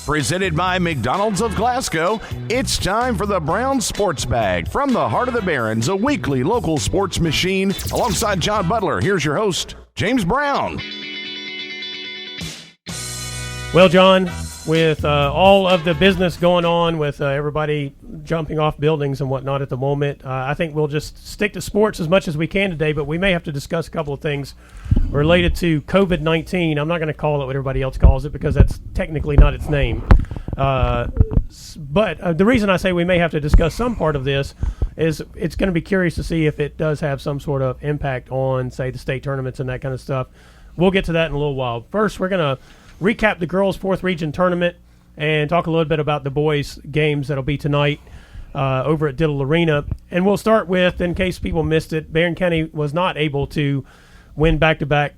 Presented by McDonald's of Glasgow, it's time for the Brown Sports Bag. From the heart of the Barrens, a weekly local sports machine. Alongside John Butler, here's your host, James Brown. Well, John, with all of the business going on with everybody jumping off buildings and whatnot at the moment, I think we'll just stick to sports as much as we can today, but we may have to discuss a couple of things related to COVID-19. I'm not going to call it what everybody else calls it because that's technically not its name. But the reason I say we may have to discuss some part of this is it's going to be curious to see if it does have some sort of impact on, say, the state tournaments and that kind of stuff. We'll get to that in a little while. First, we're going to recap the girls' 4th region tournament and talk a little bit about the boys' games that'll be tonight over at Diddle Arena. And we'll start with, in case people missed it, Barron County was not able to win back-to-back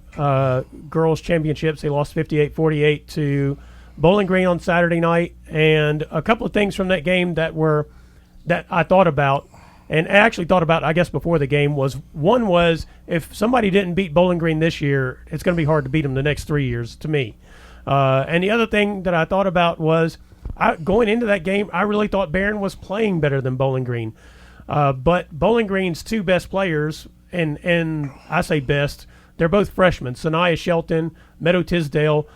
girls' championships. They lost 58-48 to Bowling Green on Saturday night. And a couple of things from that game that I thought about, and actually thought about, I guess, before the game, one was if somebody didn't beat Bowling Green this year, it's going to be hard to beat them the next 3 years, to me. And the other thing that I thought about was going into that game, I really thought Barron was playing better than Bowling Green. But Bowling Green's 2 best players, and I say best, they're both freshmen, Sanaya Shelton, Meadow Tisdale.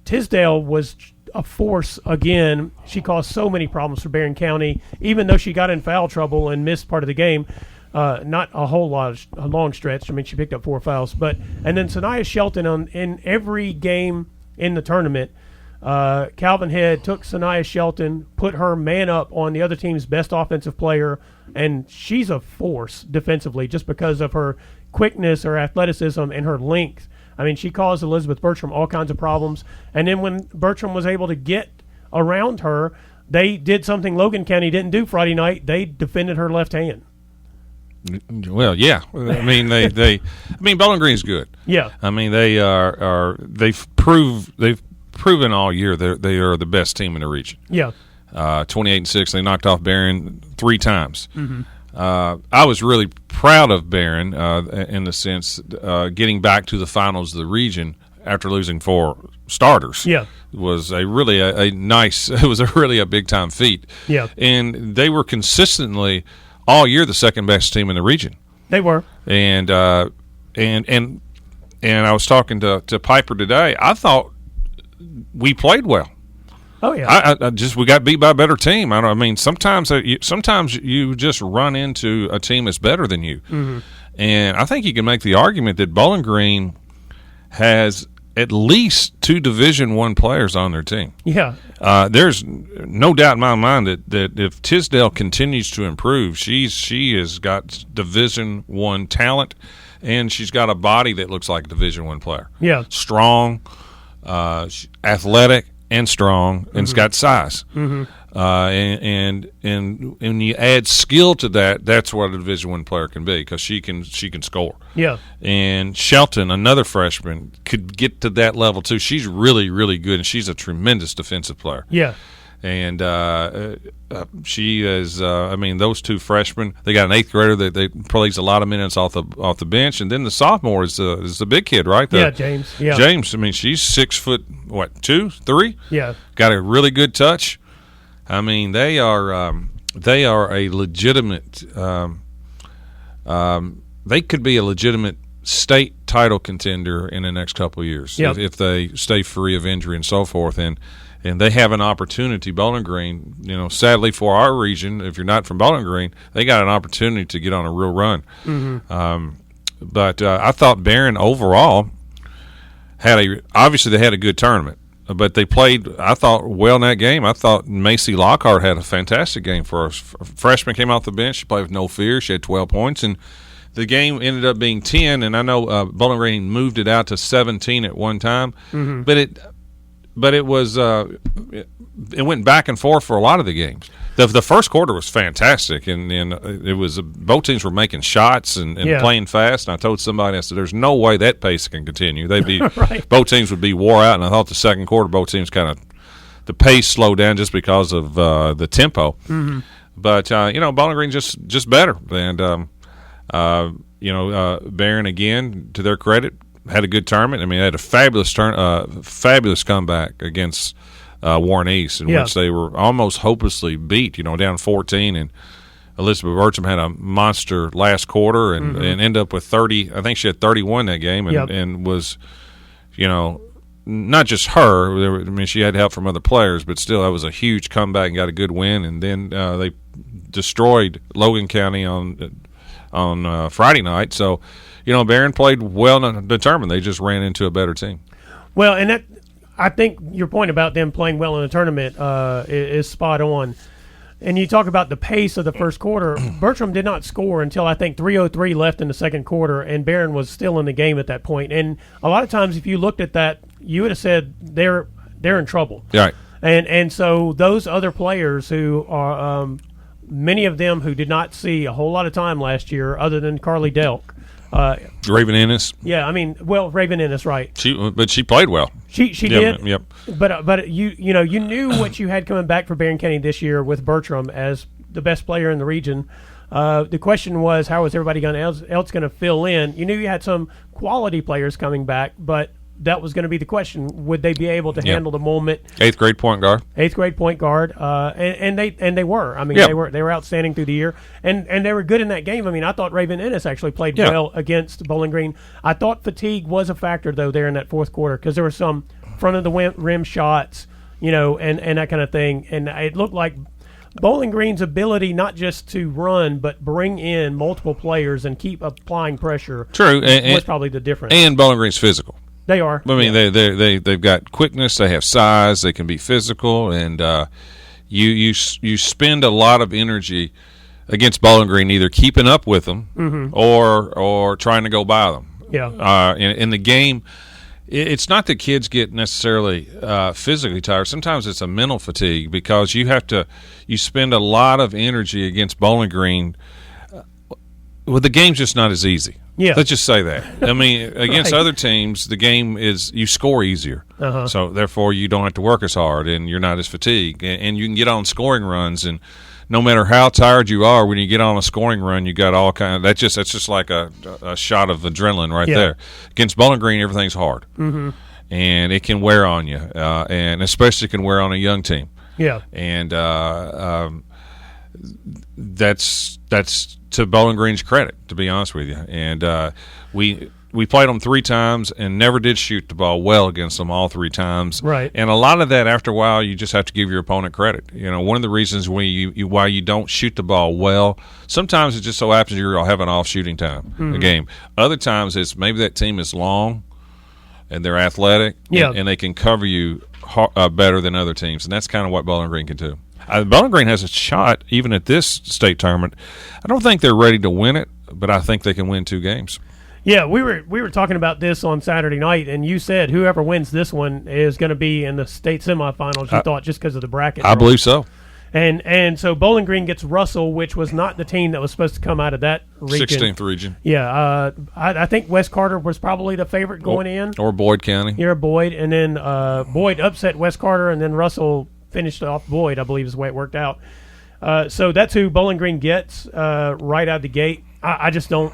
Tisdale was a force again. She caused so many problems for Barron County, even though she got in foul trouble and missed part of the game. Not a whole lot, a long stretch. I mean, she picked up 4 fouls. And then Sanaya Shelton, in every game in the tournament, Calvin Head took Sanaya Shelton, put her man up on the other team's best offensive player, and she's a force defensively just because of her quickness, her athleticism, and her length. I mean, she caused Elizabeth Bertram all kinds of problems. And then when Bertram was able to get around her, they did something Logan County didn't do Friday night. They defended her left hand. Well, yeah. I mean, Bowling Green's good. Yeah. I mean, they've proven all year they are the best team in the region. Yeah. 28-6, they knocked off Barron 3 times. Mm-hmm. I was really proud of Barron in the sense getting back to the finals of the region after losing 4 starters. Yeah. Was a really it was a really big time feat. Yeah. And they were consistently all year the second best team in the region. They were. And I was talking to Piper today. I thought we played well. Oh yeah. We got beat by a better team. I mean, sometimes you just run into a team that's better than you. Mm-hmm. And I think you can make the argument that Bowling Green has at least 2 Division I players on their team. Yeah. There's no doubt in my mind that if Tisdale continues to improve, she has got Division I talent, and she's got a body that looks like a Division I player. Yeah. Strong, athletic, and strong, and it's got size. Mm-hmm. And when you add skill to that, that's what a Division I player can be because she can score. Yeah. And Shelton, another freshman, could get to that level too. She's really, really good, and she's a tremendous defensive player. Yeah. And she is. Those 2 freshmen. They got an 8th grader that plays a lot of minutes off the bench, and then the sophomore is the big kid, right? James. Yeah. James. I mean, she's 6 foot, 2, 3. Yeah. Got a really good touch. I mean, they are a legitimate. They could be a legitimate state title contender in the next couple of years if they stay free of injury and so forth. And they have an opportunity. Bowling Green, sadly for our region, if you're not from Bowling Green, they got an opportunity to get on a real run. Mm-hmm. But I thought Barron overall obviously they had a good tournament. But they played, I thought, well in that game. I thought Macy Lockhart had a fantastic game for us. Freshman came off the bench. She played with no fear. She had 12 points. And the game ended up being 10. And I know Bowling Green moved it out to 17 at one time. Mm-hmm. But it was it went back and forth for a lot of the games. The first quarter was fantastic, and it was both teams were making shots and playing fast. And I told somebody, I said, "There's no way that pace can continue. They'd be right. Both teams would be wore out." And I thought the second quarter, both teams the pace slowed down just because of the tempo. Mm-hmm. But Bowling Green just better, and Barron again, to their credit, had a good tournament. I mean, they had a fabulous comeback against Warren East, in which they were almost hopelessly beat, down 14, and Elizabeth Bertram had a monster last quarter and ended up with 30. I think she had 31 that game, and was, not just her. She had help from other players, but still, that was a huge comeback and got a good win. And then they destroyed Logan County on Friday night. So, Barron played well and determined. They just ran into a better team. Well, and I think your point about them playing well in the tournament is spot on. And you talk about the pace of the first quarter. Bertram did not score until, I think, 3:03 left in the second quarter, and Barron was still in the game at that point. And a lot of times, if you looked at that, you would have said they're in trouble. Right. And so those other players who are many of them who did not see a whole lot of time last year, other than Carly Delk. Raven Ennis. Yeah, Raven Ennis, right? But she played well. She did. Yep. But you knew what you had coming back for Barron County this year with Bertram as the best player in the region. The question was, how was everybody else going to fill in? You knew you had some quality players coming back, but that was going to be the question: would they be able to handle the moment? 8th grade point guard. And they were. I mean, they were outstanding through the year, and they were good in that game. I mean, I thought Raven Ennis actually played well against Bowling Green. I thought fatigue was a factor though there in that fourth quarter, because there were some front of the rim shots, and that kind of thing, and it looked like Bowling Green's ability not just to run but bring in multiple players and keep applying pressure. True, was probably the difference. And Bowling Green's physical. They are. I mean, they've got quickness. They have size. They can be physical, and you spend a lot of energy against Bowling Green, either keeping up with them or trying to go by them. Yeah. In the game, it's not that kids get necessarily physically tired. Sometimes it's a mental fatigue, because you spend a lot of energy against Bowling Green. Well, the game's just not as easy. Yeah. Let's just say that. I mean, against other teams, the game is you score easier. So, therefore, you don't have to work as hard, and you're not as fatigued. And you can get on scoring runs, and no matter how tired you are, when you get on a scoring run, you got all kind of that's just like a shot of adrenaline right there. Against Bowling Green, everything's hard, and it can wear on you, and especially can wear on a young team. Yeah, and that's to Bowling Green's credit, to be honest with you. And we played them 3 times and never did shoot the ball well against them all 3 times. Right. And a lot of that, after a while, you just have to give your opponent credit. One of the reasons why you don't shoot the ball well, sometimes it just so happens you'll have an off shooting time a game. Other times it's maybe that team is long and they're athletic and they can cover you better than other teams. And that's kind of what Bowling Green can do. Bowling Green has a shot even at this state tournament. I don't think they're ready to win it, but I think they can win 2 games. Yeah, we were talking about this on Saturday night, and you said whoever wins this one is going to be in the state semifinals. You thought just because of the bracket. I believe so. And so Bowling Green gets Russell, which was not the team that was supposed to come out of that region. 16th region. Yeah, I think West Carter was probably the favorite going in. Or Boyd County. Yeah, Boyd, and then Boyd upset West Carter, and then Russell finished off Boyd, I believe is the way it worked out. So that's who Bowling Green gets right out of the gate. I just don't.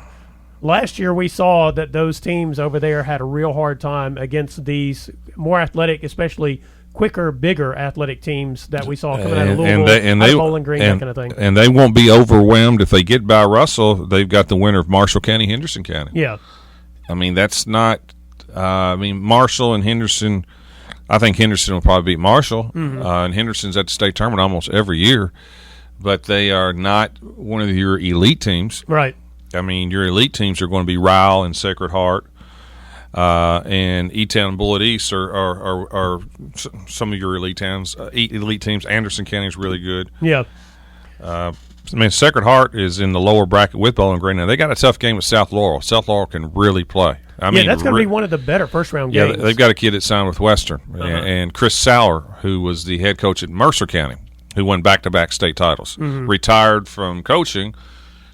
Last year we saw that those teams over there had a real hard time against these more athletic, especially quicker, bigger athletic teams that we saw coming out of Louisville, Bowling Green, that kind of thing. And they won't be overwhelmed if they get by Russell. They've got the winner of Marshall County, Henderson County. Yeah. I mean, that's not Marshall and Henderson, I think Henderson will probably beat Marshall. And Henderson's at the state tournament almost every year. But they are not one of your elite teams. Right. I mean, your elite teams are going to be Ryle and Sacred Heart, and E-Town and Bullitt East are some of your elite towns. Elite teams. Anderson County is really good. Yeah. Sacred Heart is in the lower bracket with Bowling Green. Now, they got a tough game with South Laurel. South Laurel can really play. I mean, that's going to be one of the better first-round games. Yeah, they've got a kid that signed with Western, and Chris Sauer, who was the head coach at Mercer County, who won back-to-back state titles, retired from coaching,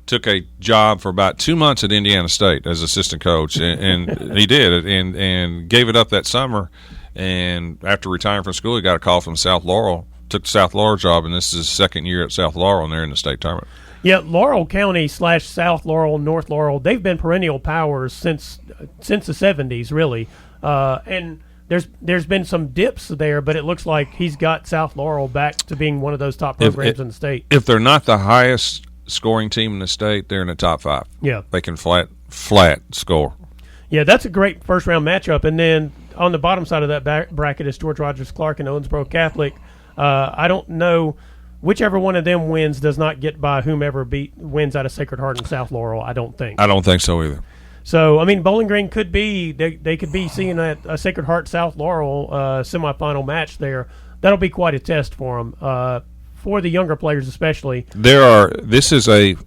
took a job for about 2 months at Indiana State as assistant coach, and he did, and gave it up that summer. And after retiring from school, he got a call from South Laurel, took the South Laurel job, and this is his second year at South Laurel, and they're in the state tournament. Yeah, Laurel County / South Laurel, North Laurel, they've been perennial powers since the 70s, really. And there's been some dips there, but it looks like he's got South Laurel back to being one of those top programs in the state. If they're not the highest scoring team in the state, they're in the top 5. Yeah. They can flat score. Yeah, that's a great first-round matchup. And then on the bottom side of that bracket is George Rogers Clark and Owensboro Catholic. I don't know. Whichever one of them wins does not get by whomever wins out of Sacred Heart and South Laurel, I don't think. I don't think so either. So, I mean, Bowling Green could be they could be seeing a Sacred Heart South Laurel semifinal match there. That'll be quite a test for them, for the younger players especially. This is a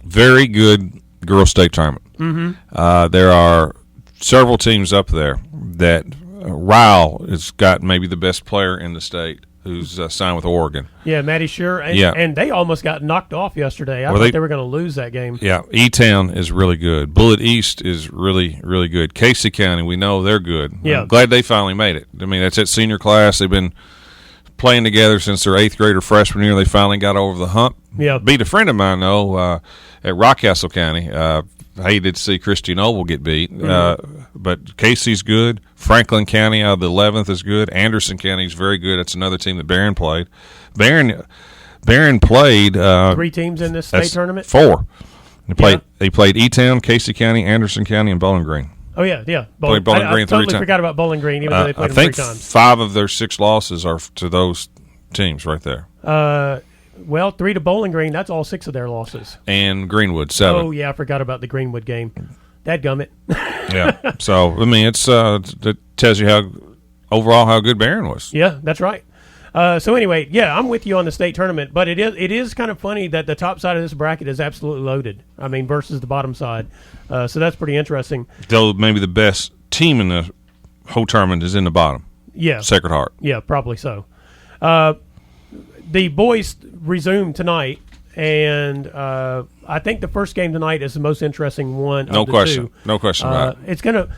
very good girls' state tournament. Mm-hmm. There are several teams up there that Ryle has got maybe the best player in the state, who's signed with Oregon. Yeah, Maddie Sure. And they almost got knocked off yesterday. I thought they were going to lose that game. Yeah, E-Town is really good. Bullitt East is really, really good. Casey County, we know they're good. Yeah. I'm glad they finally made it. I mean, that's that senior class. They've been playing together since their 8th grade or freshman year. They finally got over the hump. Yeah. Beat a friend of mine, though, at Rockcastle County. Hated to see Christy Noble get beat. But Casey's good. Franklin County out of the 11th is good. Anderson County is very good. That's another team that Barron played. Barron played 3 teams in this state tournament? 4. They played E-Town, Casey County, Anderson County, and Bowling Green. Oh, yeah. Played Bowling Green 3 times. I totally forgot about Bowling Green, even though they played them 3 times. I think 5 of their 6 losses are to those teams right there. Well, 3 to Bowling Green, that's all 6 of their losses. And Greenwood, 7. Oh, yeah, I forgot about the Greenwood game. Dadgummit. Yeah. So, I mean, it tells you how good Barron was. Yeah, that's right. So anyway, yeah, I'm with you on the state tournament, but it is kind of funny that the top side of this bracket is absolutely loaded. I mean, versus the bottom side. So that's pretty interesting. Though maybe the best team in the whole tournament is in the bottom. Yeah. Sacred Heart. Yeah, probably so. The boys resume tonight, and I think the first game tonight is the most interesting one. No question. No question about it. It's going to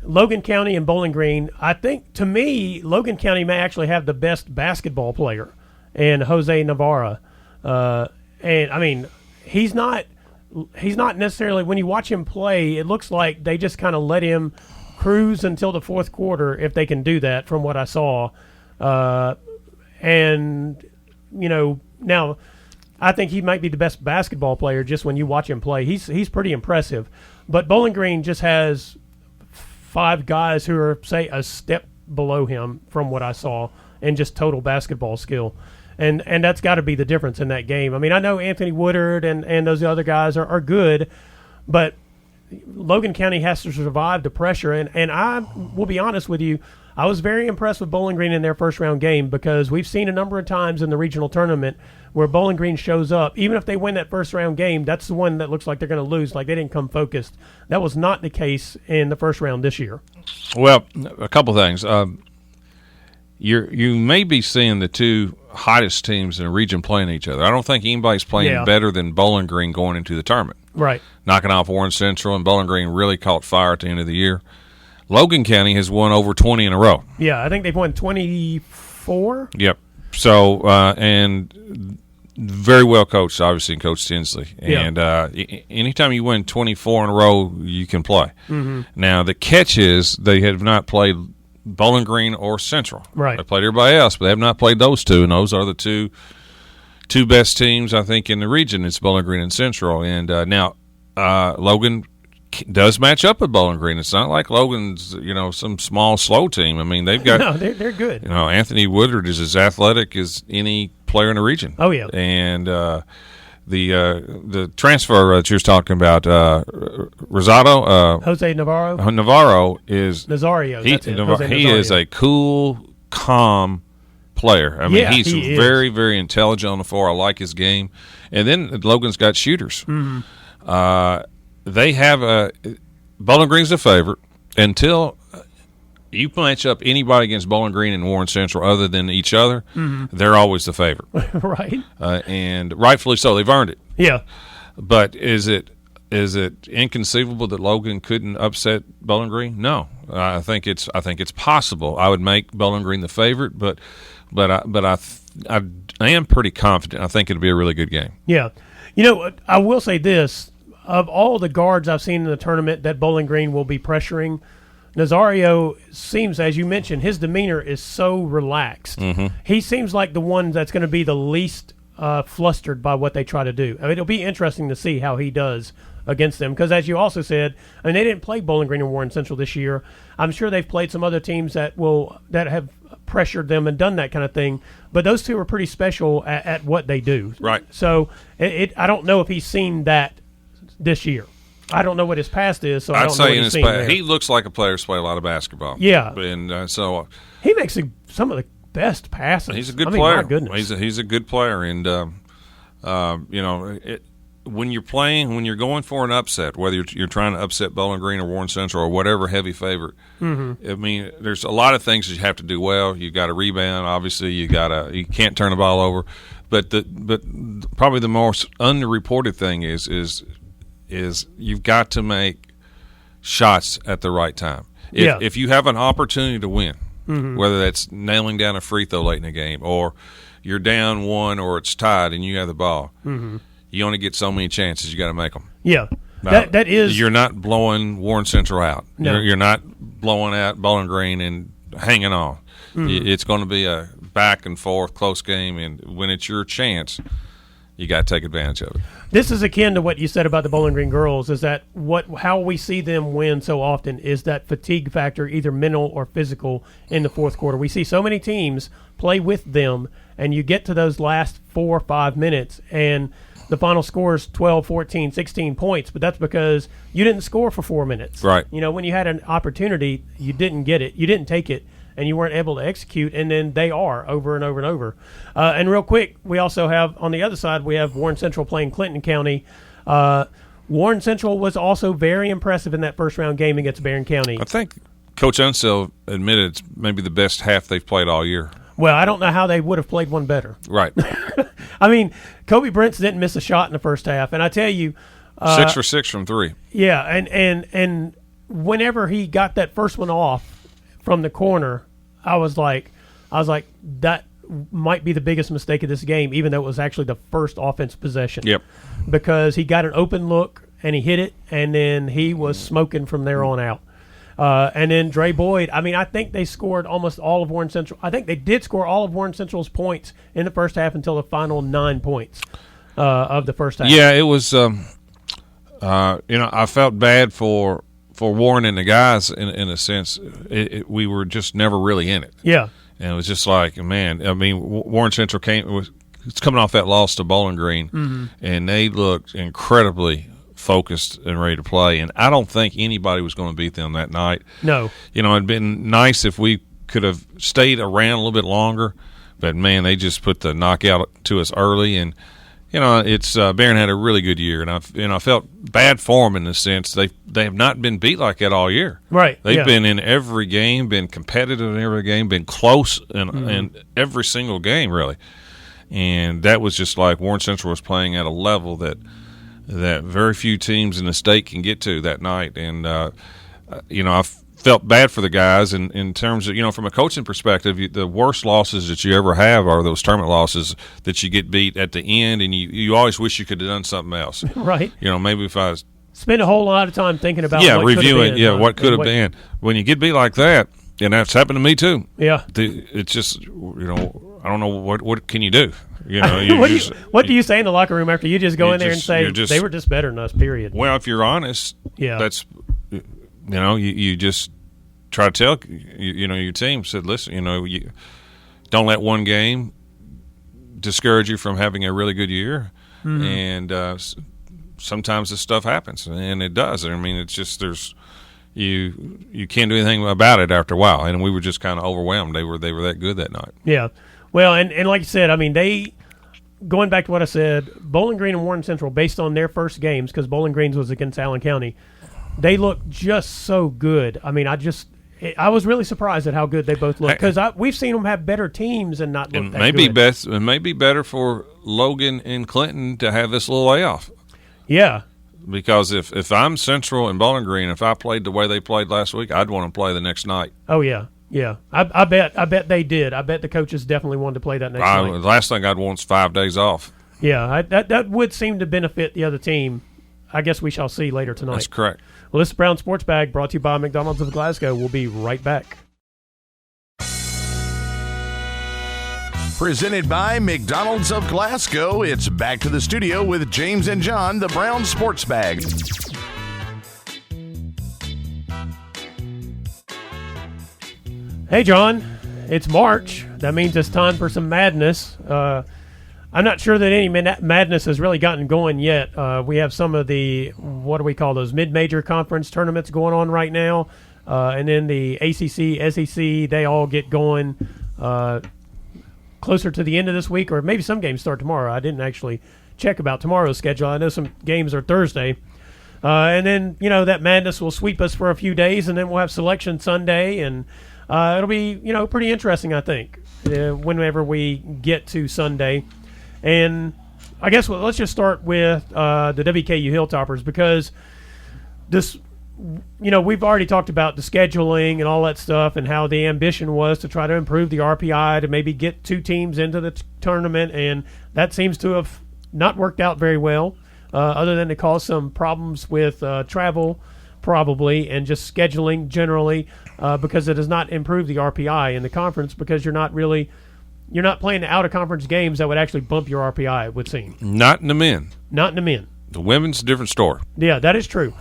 Logan County and Bowling Green. I think, to me, Logan County may actually have the best basketball player, and Jose Navarra. And I mean, he's not necessarily, when you watch him play, it looks like they just kind of let him cruise until the fourth quarter, if they can do that, from what I saw. And you know, now I think he might be the best basketball player just when you watch him play. He's pretty impressive. But Bowling Green just has 5 guys who are, say, a step below him from what I saw in just total basketball skill. And that's got to be the difference in that game. I mean, I know Anthony Woodard and those other guys are good, but Logan County has to survive the pressure. And I will be honest with you, I was very impressed with Bowling Green in their first-round game, because we've seen a number of times in the regional tournament where Bowling Green shows up. Even if they win that first-round game, that's the one that looks like they're going to lose, like they didn't come focused. That was not the case in the first round this year. Well, a couple things. You may be seeing the 2 hottest teams in the region playing each other. I don't think anybody's playing better than Bowling Green going into the tournament. Right. Knocking off Warren Central, and Bowling Green really caught fire at the end of the year. Logan County has won over 20 in a row. Yeah, I think they've won 24. Yep. So, and very well coached, obviously, Coach Tinsley. And anytime you win 24 in a row, you can play. Mm-hmm. Now, the catch is they have not played Bowling Green or Central. Right. They played everybody else, but they have not played those 2, and those are the two best teams, I think, in the region. It's Bowling Green and Central. And now Logan does match up with Bowling Green. It's not like Logan's, some small, slow team. I mean, they've got no, they're good. Anthony Woodard is as athletic as any player in the region. Oh yeah, and the transfer that you were talking about, Rosado, Jose Navarro. Navarro is Nazario. He is a cool, calm player. I mean, he's very, very intelligent on the floor. I like his game. And then Logan's got shooters. Mm-hmm. They have Bowling Green's the favorite until you match up anybody against Bowling Green and Warren Central other than each other. Mm-hmm. They're always the favorite, right? And rightfully so. They've earned it. Yeah. But is it inconceivable that Logan couldn't upset Bowling Green? No, I think it's possible. I would make Bowling Green the favorite, but I am pretty confident. I think it'll be a really good game. Yeah. I will say this. Of all the guards I've seen in the tournament that Bowling Green will be pressuring, Nazario seems, as you mentioned, his demeanor is so relaxed. Mm-hmm. He seems like the one that's going to be the least flustered by what they try to do. I mean, it'll be interesting to see how he does against them because, as you also said, I mean, they didn't play Bowling Green and Warren Central this year. I'm sure they've played some other teams that have pressured them and done that kind of thing, but those two are pretty special at what they do. Right. So I don't know if he's seen that this year. I don't know what his past is, so I don't know what he's seen there. He looks like a player who's played a lot of basketball. Yeah. And so he makes some of the best passes. He's a good player. My goodness. He's a good player. And, when you're playing, when you're going for an upset, whether you're trying to upset Bowling Green or Warren Central or whatever heavy favorite, I mean, there's a lot of things that you have to do well. You got to rebound, obviously. You can't turn the ball over. But probably the most underreported thing is you've got to make shots at the right time. If you have an opportunity to win, whether that's nailing down a free throw late in the game or you're down one or it's tied and you have the ball, you only get so many chances. You got to make them. Yeah, now, that is. You're not blowing Warren Central out. No. You're not blowing out Bowling Green and hanging on. It's going to be a back and forth close game, and when it's your chance, you got to take advantage of it. This is akin to what you said about the Bowling Green girls, is that how we see them win so often is that fatigue factor, either mental or physical, in the fourth quarter. We see so many teams play with them, and you get to those last 4 or 5 minutes, and the final score is 12, 14, 16 points, but that's because you didn't score for 4 minutes. Right. When you had an opportunity, you didn't get it. You didn't take it, and you weren't able to execute, and then they are over and over and over. And real quick, we also have, on the other side, we have Warren Central playing Clinton County. Warren Central was also very impressive in that first-round game against Barron County. I think Coach Unseld admitted it's maybe the best half they've played all year. Well, I don't know how they would have played one better. Right. I mean, Kobe Brents didn't miss a shot in the first half, and I tell you, 6 for 6 from 3. Yeah, and whenever he got that first one off from the corner, I was like, that might be the biggest mistake of this game, even though it was actually the first offensive possession. Yep. Because he got an open look and he hit it, and then he was smoking from there on out. And then Dre Boyd, I mean, I think they scored almost all of Warren Central. I think they did score all of Warren Central's points in the first half until the final 9 points of the first half. Yeah, it was. I felt bad for Warren and the guys in a sense. We were just never really in it. Yeah, and it was just like, man. I mean, Warren Central it's coming off that loss to Bowling Green, and they looked incredibly focused and ready to play, and I don't think anybody was going to beat them that night. No. It'd been nice if we could have stayed around a little bit longer, but man, they just put the knockout to us early, and it's Barron had a really good year, and I felt bad for them in the sense they have not been beat like that all year. Right. They've been in every game, been competitive in every game, been close in every single game really, and that was just like Warren Central was playing at a level that very few teams in the state can get to that night. And, I felt bad for the guys in terms of, from a coaching perspective, the worst losses that you ever have are those tournament losses that you get beat at the end, and you always wish you could have done something else. Right. Maybe if I was – spend a whole lot of time thinking about reviewing what could have been. When you get beat like that, and that's happened to me too. Yeah. It's just, I don't know what can you do. What do you say in the locker room after you just go in there and say they were just better than us, period? Well, if you're honest, that's you just try to tell your team, said, listen, you don't let one game discourage you from having a really good year, and sometimes this stuff happens, and it does. I mean, it's just you can't do anything about it after a while, and we were just kind of overwhelmed. They were that good that night. Yeah. Well, and like you said, I mean, going back to what I said, Bowling Green and Warren Central, based on their first games, because Bowling Green's was against Allen County, they looked just so good. I mean, I was really surprised at how good they both looked, because we've seen them have better teams and not look that good. It may be better for Logan and Clinton to have this little layoff. Yeah. Because if I'm Central and Bowling Green, if I played the way they played last week, I'd want to play the next night. Oh, yeah. Yeah, I bet they did. I bet the coaches definitely wanted to play that next night. The last thing I'd want is 5 days off. Yeah, that would seem to benefit the other team. I guess we shall see later tonight. That's correct. Well, this is Brown Sports Bag brought to you by McDonald's of Glasgow. We'll be right back. Presented by McDonald's of Glasgow, it's back to the studio with James and John, the Brown Sports Bag. Hey, John, it's March. That means it's time for some madness. I'm not sure that any madness has really gotten going yet. We have some of the, what do we call those, mid-major conference tournaments going on right now. And then the ACC, SEC, they all get going closer to the end of this week, or maybe some games start tomorrow. I didn't actually check about tomorrow's schedule. I know some games are Thursday. And then, that madness will sweep us for a few days, and then we'll have Selection Sunday, and it'll be, pretty interesting, I think, whenever we get to Sunday. And I guess let's just start with the WKU Hilltoppers, because this, we've already talked about the scheduling and all that stuff and how the ambition was to try to improve the RPI to maybe get 2 teams into the tournament, and that seems to have not worked out very well, other than to cause some problems with travel probably and just scheduling generally, because it does not improve the RPI in the conference, because you're not playing the out-of-conference games that would actually bump your RPI, it would seem. Not in the men. Not in the men. The women's a different story. Yeah, that is true.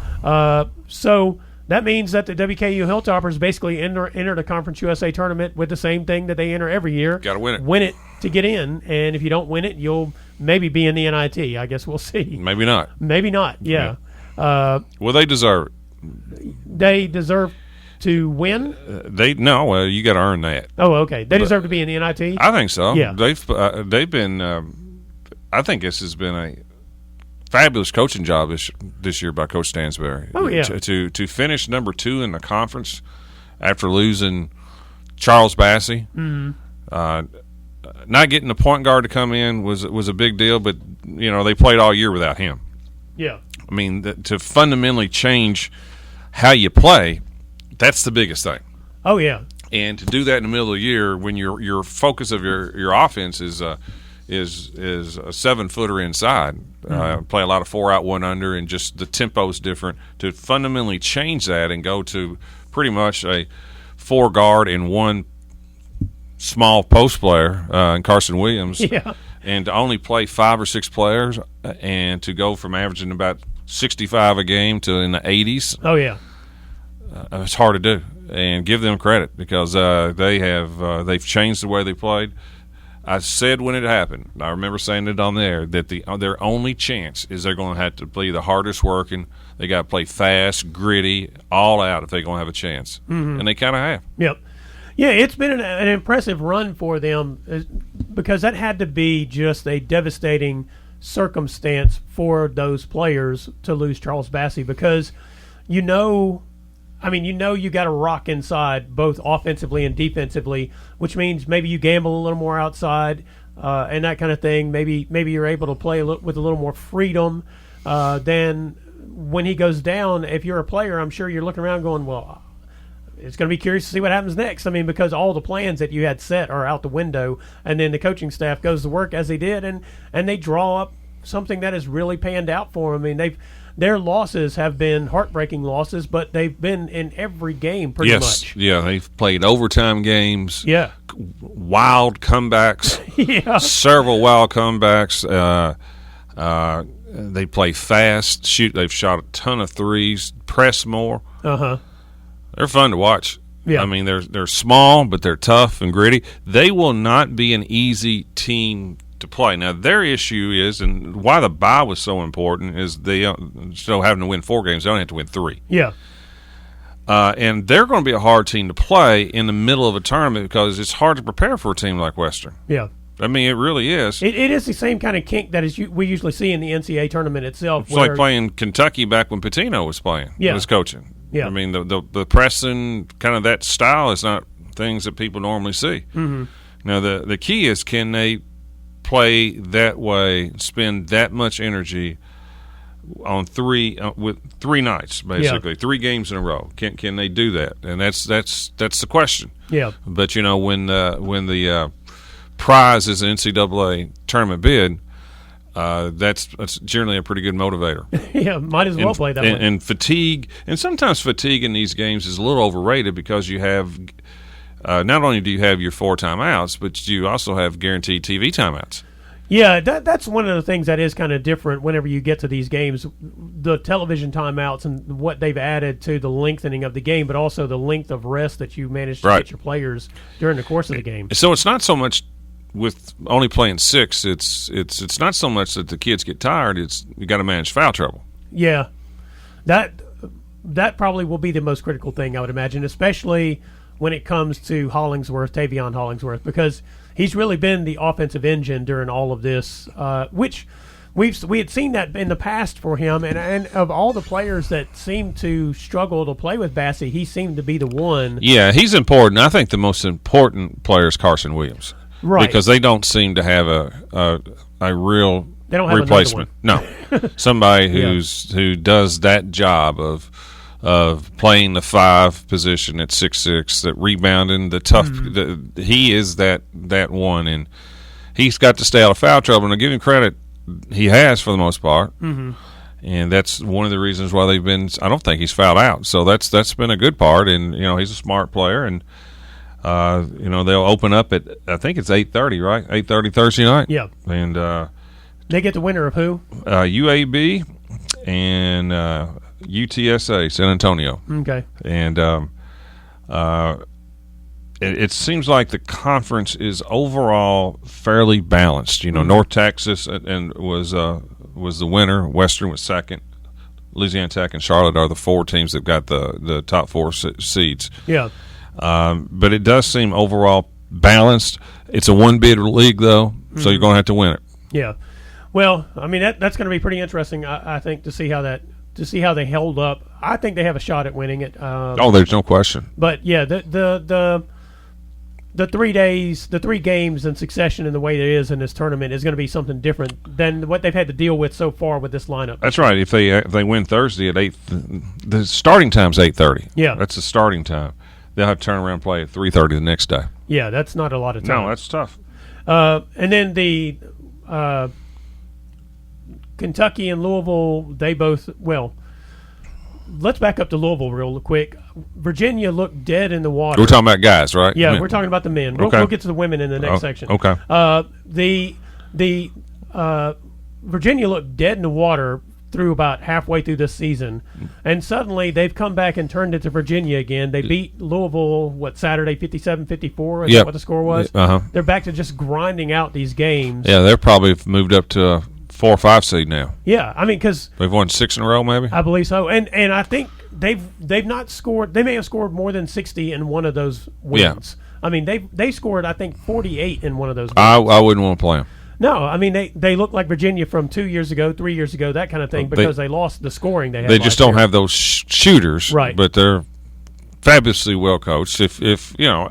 So that means that the WKU Hilltoppers basically enter the Conference USA tournament with the same thing that they enter every year. Got to win it. Win it to get in, and if you don't win it, you'll maybe be in the NIT. I guess we'll see. Maybe not. Maybe not, yeah. Well, they deserve it. They deserve to win? You got to earn that. Oh, okay. They deserve to be in the NIT? I think so. Yeah. They've been I think this has been a fabulous coaching job this year by Coach Stansbury. Oh, yeah. To finish number 2 in the conference after losing Charles Bassey. Mm-hmm. Not getting the point guard to come in was a big deal, but they played all year without him. Yeah. I mean, to fundamentally change how you play, that's the biggest thing. Oh, yeah. And to do that in the middle of the year when your focus of your offense is a 7-footer inside, play a lot of 4 out, 1 under, and just the tempo is different. To fundamentally change that and go to pretty much a 4 guard and 1 small post player in Carson Williams, yeah, and to only play 5 or 6 players, and to go from averaging about 65 a game to in the 80s. Oh, yeah. It's hard to do, and give them credit because they've changed the way they played. I said when it happened, I remember saying it on there, that their only chance is they're going to have to be the hardest working. They got to play fast, gritty, all out if they're going to have a chance, and they kind of have. Yep. Yeah, it's been an impressive run for them because that had to be just a devastating circumstance for those players to lose Charles Bassey because you got to rock inside both offensively and defensively, which means maybe you gamble a little more outside and that kind of thing. Maybe you're able to play with a little more freedom than when he goes down. If you're a player, I'm sure you're looking around going, well, it's going to be curious to see what happens next. I mean, because all the plans that you had set are out the window, and then the coaching staff goes to work as they did, and they draw up something that has really panned out for them. I mean, their losses have been heartbreaking losses, but they've been in every game pretty much. Yeah, they've played overtime games. Yeah. Wild comebacks. Yeah. Several wild comebacks. They play fast, shoot. They've shot a ton of threes, press more. Uh-huh. They're fun to watch. Yeah. I mean, they're small, but they're tough and gritty. They will not be an easy team to play. Now, their issue is, and why the bye was so important, is they still having to win 4 games. They only have to win 3. Yeah. And they're going to be a hard team to play in the middle of a tournament because it's hard to prepare for a team like Western. Yeah. I mean, it really is. It is the same kind of kink that we usually see in the NCAA tournament itself. It's like playing Kentucky back when Pitino was playing, was coaching. Yeah. I mean, the pressing, kind of that style is not things that people normally see. Mm-hmm. Now, the key is, can they play that way, spend that much energy on with 3 nights, basically, 3 games in a row? Can they do that? And that's the question. Yeah. But when the prize is an NCAA tournament bid, that's generally a pretty good motivator. Yeah, might as well play that way. And fatigue, and sometimes fatigue in these games is a little overrated because you have not only do you have your 4 timeouts, but you also have guaranteed TV timeouts. Yeah, that's one of the things that is kind of different whenever you get to these games, the television timeouts and what they've added to the lengthening of the game, but also the length of rest that you manage to get your players during the course of the game. So it's not so much with only playing 6. It's not so much that the kids get tired. It's you got to manage foul trouble. Yeah, that probably will be the most critical thing, I would imagine, especially when it comes to Tavion Hollingsworth, because he's really been the offensive engine during all of this, which we had seen that in the past for him. And of all the players that seem to struggle to play with Bassey, he seemed to be the one. Yeah, he's important. I think the most important player is Carson Williams, right? Because they don't seem to have a real replacement. No, somebody who does that job of playing the 5 position at 6'6", that rebounding, the tough. He is that one, and he's got to stay out of foul trouble. And to give him credit, he has for the most part, and that's one of the reasons why they've been. I don't think he's fouled out, so that's been a good part. And he's a smart player, and they'll open up at I think it's 8:30, right? 8:30 Thursday night. Yeah, and they get the winner of who? UAB and UTSA, San Antonio. Okay. And it seems like the conference is overall fairly balanced. North Texas was the winner. Western was second. Louisiana Tech and Charlotte are the 4 teams that got the top 4 seeds. Yeah. But it does seem overall balanced. It's a 1-bid league, though, so you're going to have to win it. Yeah. Well, I mean that's going to be pretty interesting. I think to see how they held up. I think they have a shot at winning it. There's no question. But yeah, the 3 days, the 3 games in succession in the way it is in this tournament is going to be something different than what they've had to deal with so far with this lineup. That's right. If they win Thursday at 8, the starting time's 8:30. Yeah, that's the starting time. They'll have to turn around and play at 3:30 the next day. Yeah, that's not a lot of time. No, that's tough. And then the Kentucky and Louisville, they both let's back up to Louisville real quick. Virginia looked dead in the water. We're talking about guys, right? Yeah, we're talking about the men. We'll get to the women in the next section. Okay. The Virginia looked dead in the water through about halfway through this season, and suddenly they've come back and turned it to Virginia again. They beat Louisville, Saturday, 57-54? Is that what the score was? They're back to just grinding out these games. Yeah, they're probably moved up to a 4 or 5 seed now. Yeah, I mean, because they've won 6 in a row, maybe. I believe so, and I think they've not scored. They may have scored more than 60 in one of those wins. Yeah. I mean, they scored, I think, 48 in one of those wins. I wouldn't want to play them. No, I mean they look like Virginia from 2 years ago, 3 years ago, that kind of thing, because they lost the scoring they had. They just don't have those shooters, right? But they're fabulously well coached. If a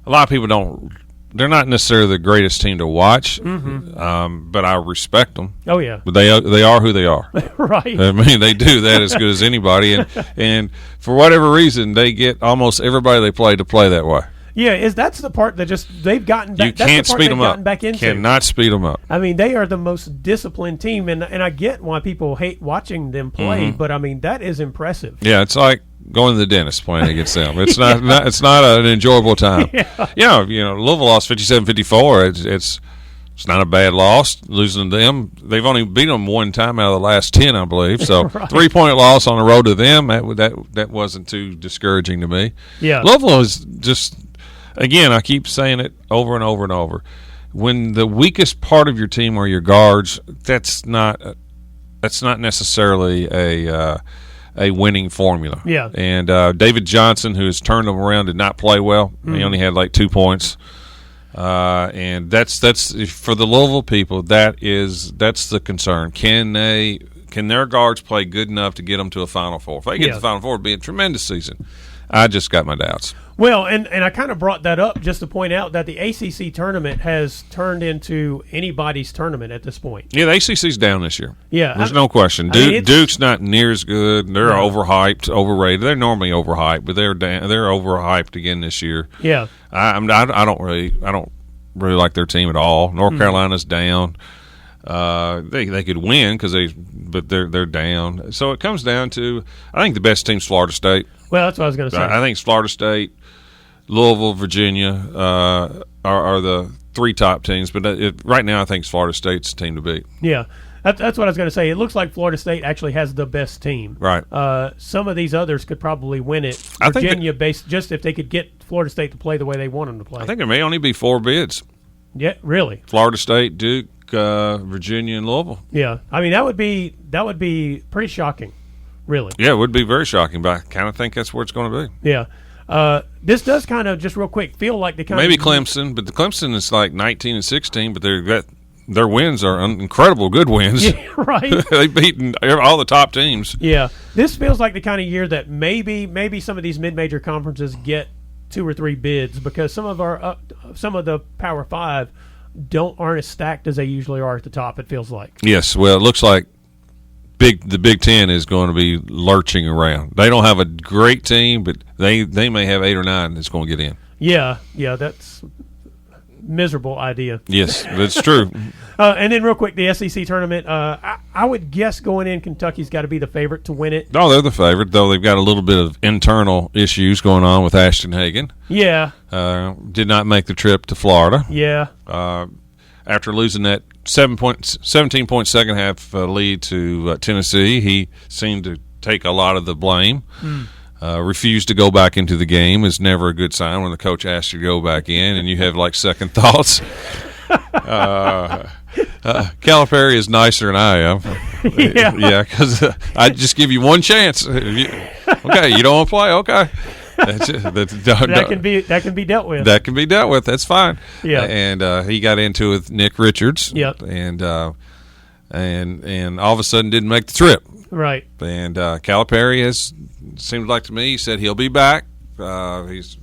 lot of people don't. They're not necessarily the greatest team to watch, but I respect them. Oh yeah, but they are who they are. Right. I mean, they do that as good as anybody, and for whatever reason, they get almost everybody they play to play that way. Yeah, that's the part that they've gotten back. You can't speed them up. Back into. Cannot speed them up. I mean, they are the most disciplined team, and I get why people hate watching them play, but I mean that is impressive. Yeah, it's like going to the dentist playing against them. It's not it's not an enjoyable time. Yeah, Louisville lost 57-54. It's not a bad loss losing to them. They've only beat them 1 time out of the last 10, I believe. So right. 3-point loss on the road to them. That wasn't too discouraging to me. Yeah, Louisville is just. Again, I keep saying it over and over and over. When the weakest part of your team are your guards, that's not necessarily a winning formula. Yeah. And David Johnson, who has turned them around, did not play well. He only had like 2 points. And that's for the Louisville people. That's the concern. Can their guards play good enough to get them to a Final Four? If they get to the Final Four, it'd be a tremendous season. I just got my doubts. Well, and I kind of brought that up just to point out that the ACC tournament has turned into anybody's tournament at this point. Yeah, the ACC's down this year. Yeah. There's no question. Duke's not near as good. They're overhyped, overrated. They're normally overhyped, but they're overhyped again this year. Yeah. I don't really like their team at all. North Carolina's down. They could win but they're down. So it comes down to, I think the best team's Florida State. Well, that's what I was going to say. I think it's Florida State, Louisville, Virginia are the three top teams. But right now, I think Florida State's the team to beat. Yeah. That's what I was going to say. It looks like Florida State actually has the best team. Right. Some of these others could probably win it. Virginia, based just if they could get Florida State to play the way they want them to play. I think there may only be 4 bids. Yeah, really. Florida State, Duke, Virginia, and Louisville. Yeah, I mean that would be pretty shocking, really. Yeah, it would be very shocking, but I kind of think that's where it's going to be. Yeah. This does kind of just real quick feel like the kind maybe Clemson, but the Clemson is like 19-16, but their wins are incredible good wins. Yeah, right. They've beaten all the top teams. Yeah, this feels like the kind of year that maybe some of these mid-major conferences get 2 or 3 bids because some of the Power 5 aren't as stacked as they usually are at the top. It feels like. Yes, well, it looks like the Big Ten is going to be lurching around. They don't have a great team, but they may have 8 or 9 that's going to get in. Yeah, that's miserable idea. Yes, that's true. And then real quick, the SEC tournament. I would guess going in, Kentucky's got to be the favorite to win it. Oh, they're the favorite, though they've got a little bit of internal issues going on with Ashton Hagen. Yeah. Did not make the trip to Florida. Yeah. After losing that 17-point second half lead to Tennessee, he seemed to take a lot of the blame. Refused to go back into the game is never a good sign when the coach asks you to go back in and you have like second thoughts. Calipari is nicer than I am. Yeah, because I just give you one chance. Okay, you don't want to play? Okay. That can be dealt with. That can be dealt with. That's fine. Yeah. And he got into it with Nick Richards. Yep. And all of a sudden didn't make the trip. Right. And Calipari seemed like to me, he said he'll be back. He's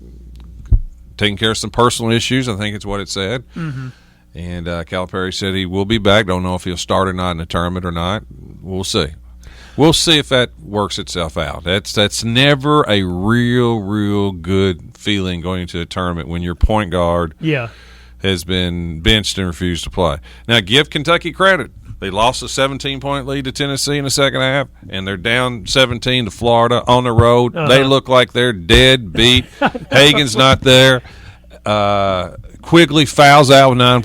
taking care of some personal issues, I think it's what it said. Mm-hmm. And Calipari said he will be back. Don't know if he'll start or not in the tournament or not. We'll see. We'll see if that works itself out. That's never a real good feeling going into a tournament when your point guard has been benched and refused to play. Now, give Kentucky credit. They lost a 17-point lead to Tennessee in the second half, and they're down 17 to Florida on the road. They look like they're dead beat. Hagen's not there. Quigley fouls out with 9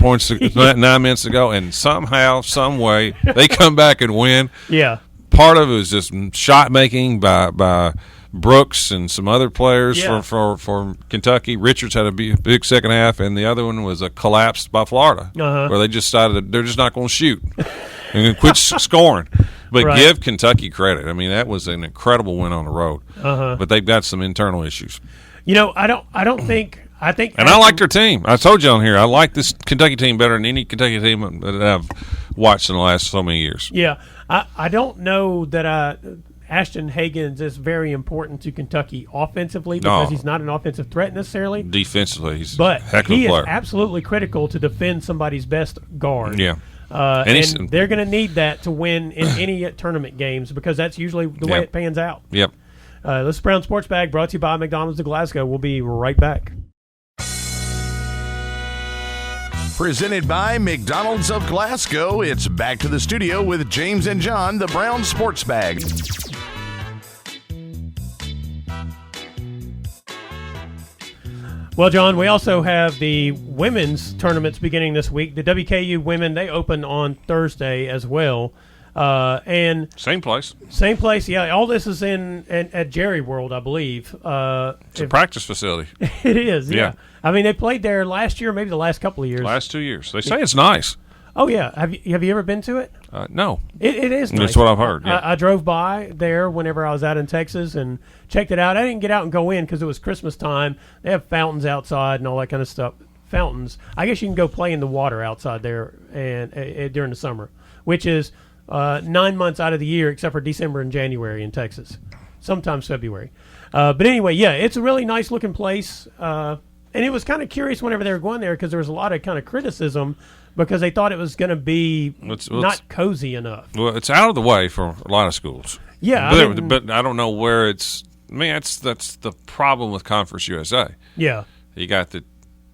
minutes to go, and somehow, some way, they come back and win. Yeah. Part of it was just shot making by Brooks and some other players for Kentucky. Richards had a big second half, and the other one was a collapse by Florida, where they just decided they're just not going to shoot and quit scoring. But give Kentucky credit. I mean, that was an incredible win on the road. But they've got some internal issues. You know, I don't think. And I like their team. I told you on here, I like this Kentucky team better than any Kentucky team that I've watched in the last so many years. Yeah, I don't know that Ashton Hagens is very important to Kentucky offensively because he's not an offensive threat necessarily. Defensively, he's a heck of a player. He is absolutely critical to defend somebody's best guard. Yeah. And they're going to need that to win in any tournament games because that's usually the way it pans out. Yep. This is Brown Sports Bag brought to you by McDonald's of Glasgow. We'll be right back. Presented by McDonald's of Glasgow, it's back to the studio with James and John, the Brown Sports Bag. Well, John, we also have the women's tournaments beginning this week. The WKU women, they open on Thursday as well. And same place. Yeah. All this is at Jerry World, I believe. It's a practice facility. It is. Yeah. I mean, they played there last year, maybe the last couple of years. Last 2 years. They say it's nice. Oh yeah. Have you ever been to it? No. It is nice. That's what I've heard. Yeah. I drove by there whenever I was out in Texas and checked it out. I didn't get out and go in because it was Christmas time. They have fountains outside and all that kind of stuff. Fountains. I guess you can go play in the water outside there and during the summer, which is 9 months out of the year except for December and January in Texas, sometimes February. But anyway, yeah, it's a really nice looking place. And it was kind of curious whenever they were going there because there was a lot of kind of criticism because they thought it was going to be not cozy enough. Well, it's out of the way for a lot of schools. Yeah. But I don't know where it's – I mean, that's the problem with Conference USA. Yeah. You got the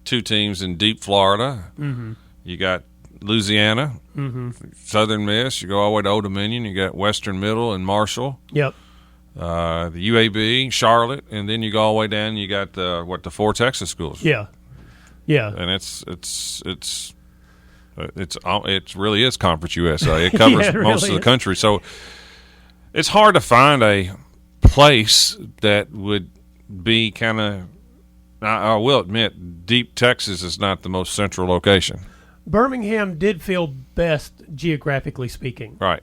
2 teams in deep Florida. Mm-hmm. You got Louisiana, Southern Miss. You go all the way to Old Dominion. You got Western Middle and Marshall. Yep. The UAB, Charlotte, and then you go all the way down. You got the 4 Texas schools. Yeah. And it really is Conference USA. It covers most of the country. So it's hard to find a place that would be kind of. I will admit, deep Texas is not the most central location. Birmingham did feel best geographically speaking, Right.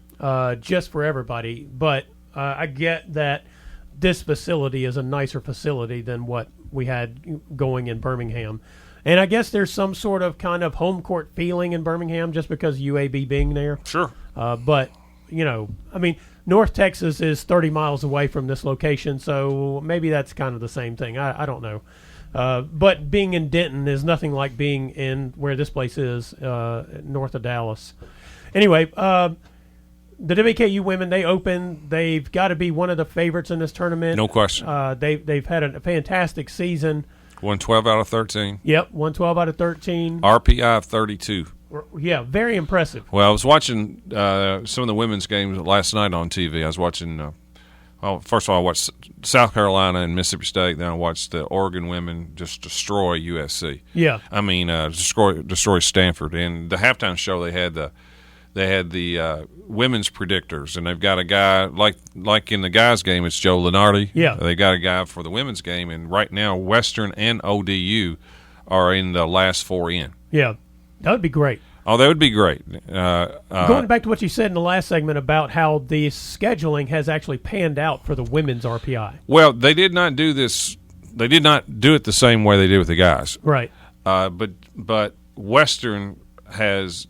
Just for everybody. But I get that this facility is a nicer facility than what we had going in Birmingham. And I guess there's some sort of kind of home court feeling in Birmingham just because UAB being there. Sure. But, North Texas is 30 miles away from this location, so maybe that's kind of the same thing. I don't know. But being in Denton is nothing like being in where this place is, north of Dallas. Anyway, the WKU women, they open. They've got to be one of the favorites in this tournament. No question. They've had a fantastic season. Won 12 out of 13. Yep, won 12 out of 13. RPI of 32. Yeah, very impressive. Well, I was watching some of the women's games last night on TV. I was watching, first of all, I watched South Carolina and Mississippi State. Then I watched the Oregon women just destroy USC. Yeah. I mean, destroy Stanford. And the halftime show, they had the women's predictors, and they've got a guy like in the guys' game, it's Joe Lenardi. Yeah, they got a guy for the women's game, and right now Western and ODU are in the last 4 in. Yeah, that would be great. Oh, that would be great. Going back to what you said in the last segment about how the scheduling has actually panned out for the women's RPI. Well, they did not do this. They did not do it the same way they did with the guys. Right. But Western has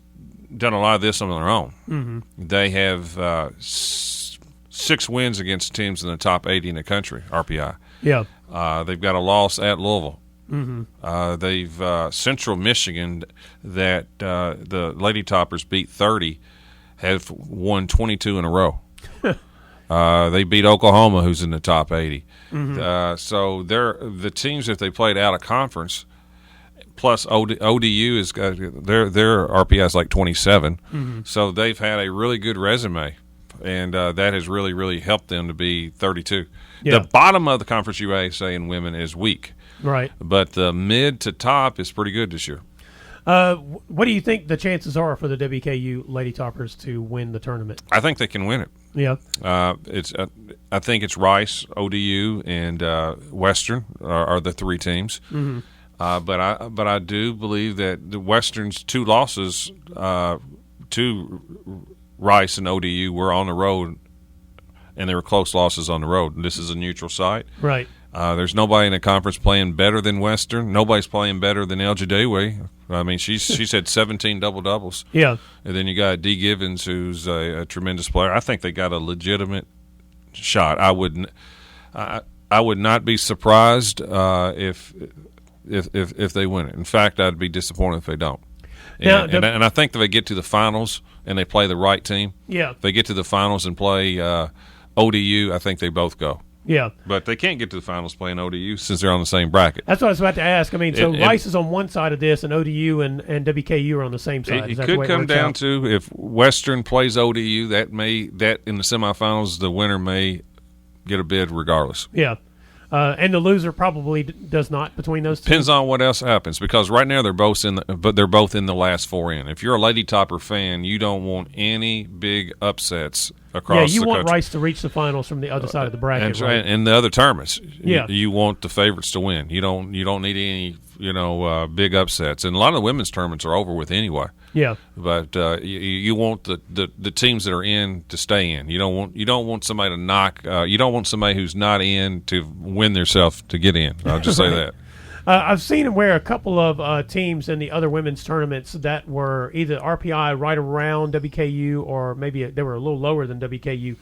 done a lot of this on their own. Mm-hmm. They have 6 wins against teams in the top 80 in the country, RPI. Yeah. They've got a loss at Louisville. Mm-hmm. They've Central Michigan that the Lady Toppers beat 30 have won 22 in a row. They beat Oklahoma, who's in the top 80. Mm-hmm. So they're the teams if they played out of conference. Plus ODU is their RPI is like 27, so they've had a really good resume, and that has really, really helped them to be 32. Yeah. The bottom of the Conference USA in women is weak, right? But the mid to top is pretty good this year. What do you think the chances are for the WKU Lady Toppers to win the tournament? I think they can win it. Yeah, I think it's Rice, ODU, and Western are the 3 teams. Mm-hmm. But I do believe that the Western's 2 losses to Rice and ODU were on the road, and they were close losses on the road. This is a neutral site. Right. There's nobody in the conference playing better than Western. Nobody's playing better than El Jadaway. I mean, she's had 17 double-doubles. Yeah. And then you got Dee Givens, who's a tremendous player. I think they got a legitimate shot. I would not be surprised if they win it. In fact, I'd be disappointed if they don't. And I think if they get to the finals and they play the right team, if they get to the finals and play ODU, I think they both go. Yeah. But they can't get to the finals playing ODU since they're on the same bracket. That's what I was about to ask. I mean, so Rice is on one side of this, and ODU and WKU are on the same side. It could come down to if Western plays ODU, that in the semifinals, the winner may get a bid regardless. Yeah. And the loser probably does not between those two. Depends on what else happens, because right now they're both in the last 4 in. If you're a Lady Topper fan, you don't want any big upsets across the country. Yeah, you want Rice to reach the finals from the other side of the bracket, right? And the other tournaments. Yeah. You want the favorites to win. You don't need any big upsets. And a lot of the women's tournaments are over with anyway. Yeah. But you want the teams that are in to stay in. You don't want somebody to knock. You don't want somebody who's not in to win themselves to get in. I'll just say that. I've seen where a couple of teams in the other women's tournaments that were either RPI right around WKU or maybe they were a little lower than WKU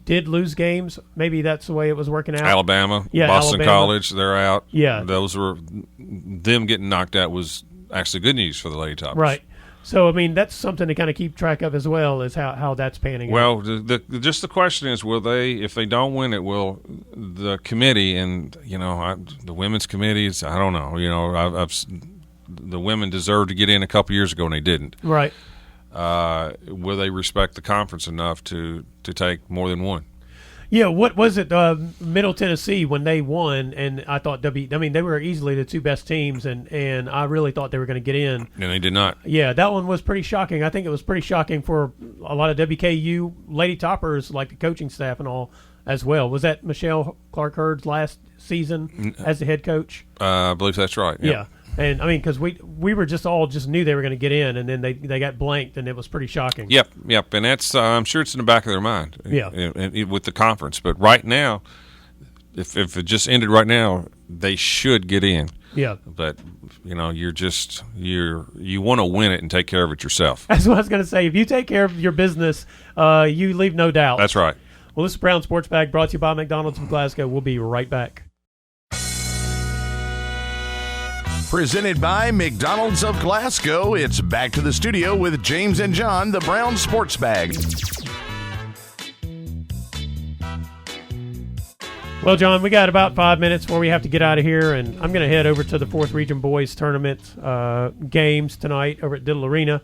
did lose games. Maybe that's the way it was working out. Alabama, Boston Alabama. College, they're out. Yeah. Those were them getting knocked out was actually good news for the Lady Toppers. Right. So, I mean, that's something to kind of keep track of as well, is how that's panning out. Well, just the question is, will they, if they don't win it, will the committee and, the women's committees, I don't know. The women deserved to get in a couple years ago and they didn't. Right. will they respect the conference enough to take more than one? Yeah, what was it? Middle Tennessee when they won, and I thought they were easily the two best teams, and I really thought they were going to get in, and they did not. Yeah, that one was pretty shocking. I think it was pretty shocking for a lot of WKU lady toppers, like the coaching staff and all as well. Was that Michelle Clark-Hurd's last season as the head coach? I believe that's right. Yep. Yeah. And I mean, because we were just knew they were going to get in, and then they got blanked, and it was pretty shocking. Yep, and that's I'm sure it's in the back of their mind. Yeah, with the conference, but right now, if it just ended right now, they should get in. Yeah, but you want to win it and take care of it yourself. That's what I was going to say. If you take care of your business, you leave no doubt. That's right. Well, this is Brown Sports Bag brought to you by McDonald's of Glasgow. We'll be right back. Presented by McDonald's of Glasgow, it's back to the studio with James and John, the Brown Sports Bag. Well, John, we got about 5 minutes before we have to get out of here, and I'm going to head over to the 4th Region Boys Tournament games tonight over at Diddle Arena.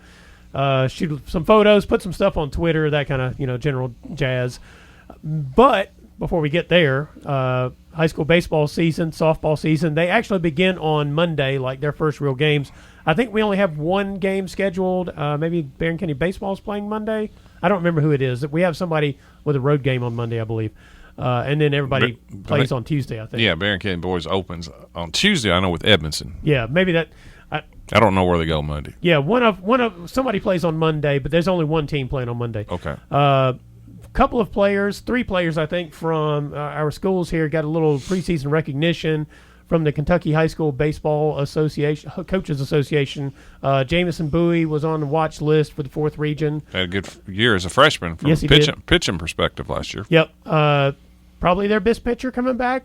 Shoot some photos, put some stuff on Twitter, that kind of general jazz. But before we get there, high school baseball season, softball season, they actually begin on Monday, like their first real games. I think we only have one game scheduled. Maybe Barron County Baseball is playing Monday. I don't remember who it is. We have somebody with a road game on Monday, I believe. And then everybody plays on Tuesday, I think. Yeah, Barron County Boys opens on Tuesday, I know, with Edmondson. Yeah, maybe that. I don't know where they go Monday. Yeah, one of somebody plays on Monday, but there's only one team playing on Monday. Okay. Couple of players, 3 players, I think, from our schools here got a little preseason recognition from the Kentucky High School Baseball Association, Coaches Association. Jamison Bowie was on the watch list for the 4th Region. Had a good year as a freshman from yes, a pitching perspective last year. Yep. Probably their best pitcher coming back.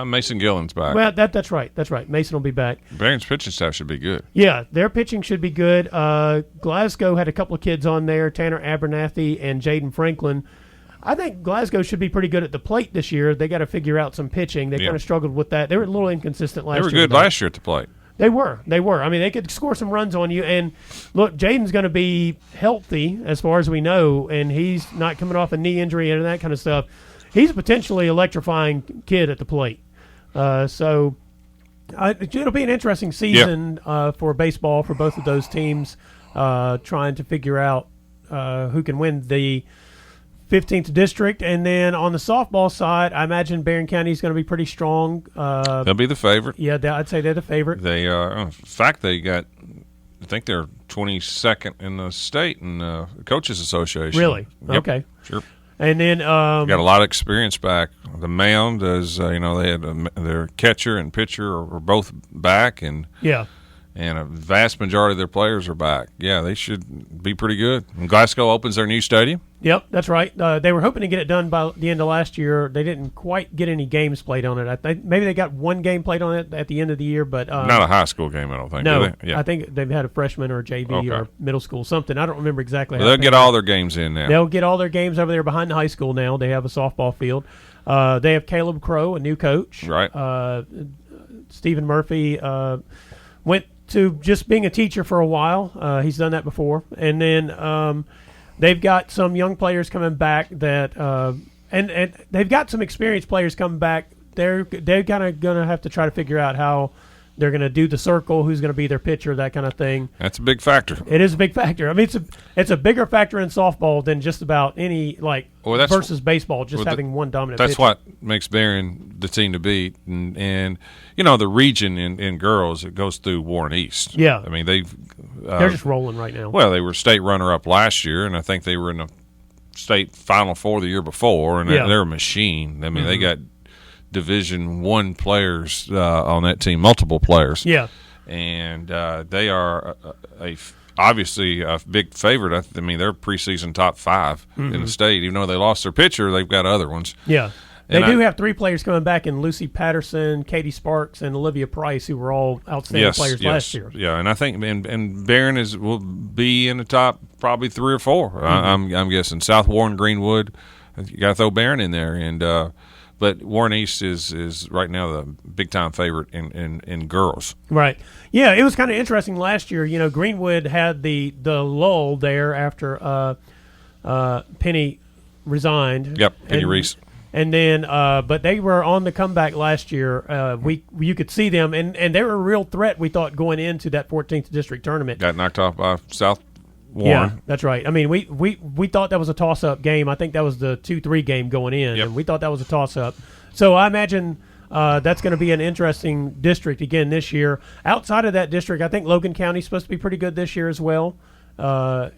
Mason Gillen's back. Well, that's right. That's right. Mason will be back. Barron's pitching staff should be good. Yeah, their pitching should be good. Glasgow had a couple of kids on there, Tanner Abernathy and Jaden Franklin. I think Glasgow should be pretty good at the plate this year. They got to figure out some pitching. They kind of struggled with that. They were a little inconsistent last year. They were good last year at the plate. They were. I mean, they could score some runs on you. And, look, Jaden's going to be healthy as far as we know, and he's not coming off a knee injury and that kind of stuff. He's a potentially electrifying kid at the plate. So it'll be an interesting season for baseball for both of those teams, trying to figure out who can win the 15th district. And then on the softball side, I imagine Barron County is going to be pretty strong. They'll be the favorite. Yeah, I'd say they're the favorite. They in fact, I think they're 22nd in the state in the Coaches Association. Really? Yep. Okay. Sure. And then got a lot of experience back. The mound is, they had their catcher and pitcher are both back, and a vast majority of their players are back. Yeah, they should be pretty good. And Glasgow opens their new stadium. Yep, that's right. They were hoping to get it done by the end of last year. They didn't quite get any games played on it. Maybe they got one game played on it at the end of the year, but not a high school game, I don't think. No, do they? Yeah. I think they've had a freshman or a JV or middle school something. I don't remember exactly. Well, they'll get all their games in now. They'll get all their games over there behind the high school now. They have a softball field. They have Caleb Crow, a new coach. Right. Stephen Murphy went to just being a teacher for a while. He's done that before. And then they've got some young players coming back that and they've got some experienced players coming back. They're kind of going to have to try to figure out how they're going to do the circle, who's going to be their pitcher, that kind of thing. That's a big factor. It is a big factor. I mean, it's a bigger factor in softball than just about any versus baseball, having one dominant pitcher. That's what makes Barron the team to beat. And the region in girls, it goes through Warren East. Yeah. I mean, they're just rolling right now. Well, they were state runner-up last year, and I think they were in the state Final Four the year before, and they're a machine. I mean, they got Division I players on that team, multiple players. Yeah. And they are obviously a big favorite. I mean, they're preseason top 5 in the state. Even though they lost their pitcher, they've got other ones. Yeah. They do have 3 players coming back in Lucy Patterson, Katie Sparks, and Olivia Price, who were all outstanding players last year. Yeah, and I think and Barron will be in the top probably 3 or 4. I'm guessing South Warren, Greenwood. You got to throw Barron in there, and But Warren East is right now the big-time favorite in girls. Right. Yeah, it was kind of interesting last year. You know, Greenwood had the lull there after Penny resigned. Yep, Penny Reese. And then, but they were on the comeback last year. You could see them, and they were a real threat, we thought, going into that 14th district tournament. Got knocked off by South Warren. Yeah, that's right. I mean, we thought that was a toss-up game. I think that was the 2-3 game going in, and we thought that was a toss-up. So I imagine that's going to be an interesting district again this year. Outside of that district, I think Logan County is supposed to be pretty good this year as well. But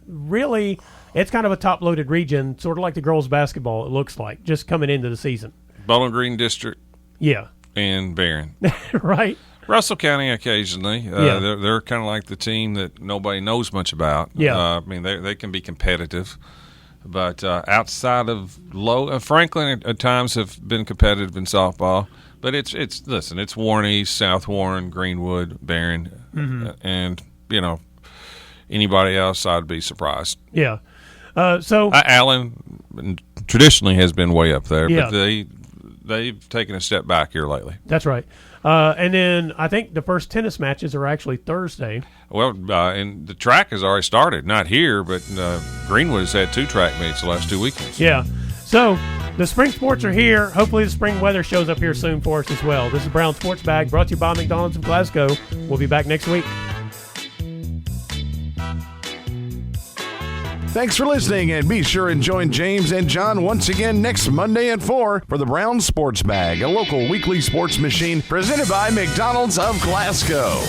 really, it's kind of a top-loaded region, sort of like the girls' basketball, it looks like, just coming into the season. Bowling Green District. Yeah. And Barron. Right. Russell County occasionally. They're kind of like the team that nobody knows much about. Yeah. I mean, they can be competitive. But outside of Franklin at times have been competitive in softball. But it's Warren East, South Warren, Greenwood, Barron, and, anybody else, I'd be surprised. Yeah. So Allen traditionally has been way up there, yeah. but they've taken a step back here lately. That's right. And then I think the first tennis matches are actually Thursday. Well, and the track has already started. Not here, but Greenwood has had 2 track meets the last 2 weekends. Yeah. So the spring sports are here. Hopefully the spring weather shows up here soon for us as well. This is Brown Sports Bag, brought to you by McDonald's of Glasgow. We'll be back next week. Thanks for listening, and be sure and join James and John once again next Monday at 4 for the Brown Sports Bag, a local weekly sports machine presented by McDonald's of Glasgow.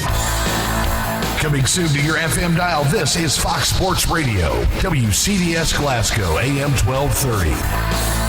Coming soon to your FM dial, this is Fox Sports Radio, WCDS Glasgow, AM 1230.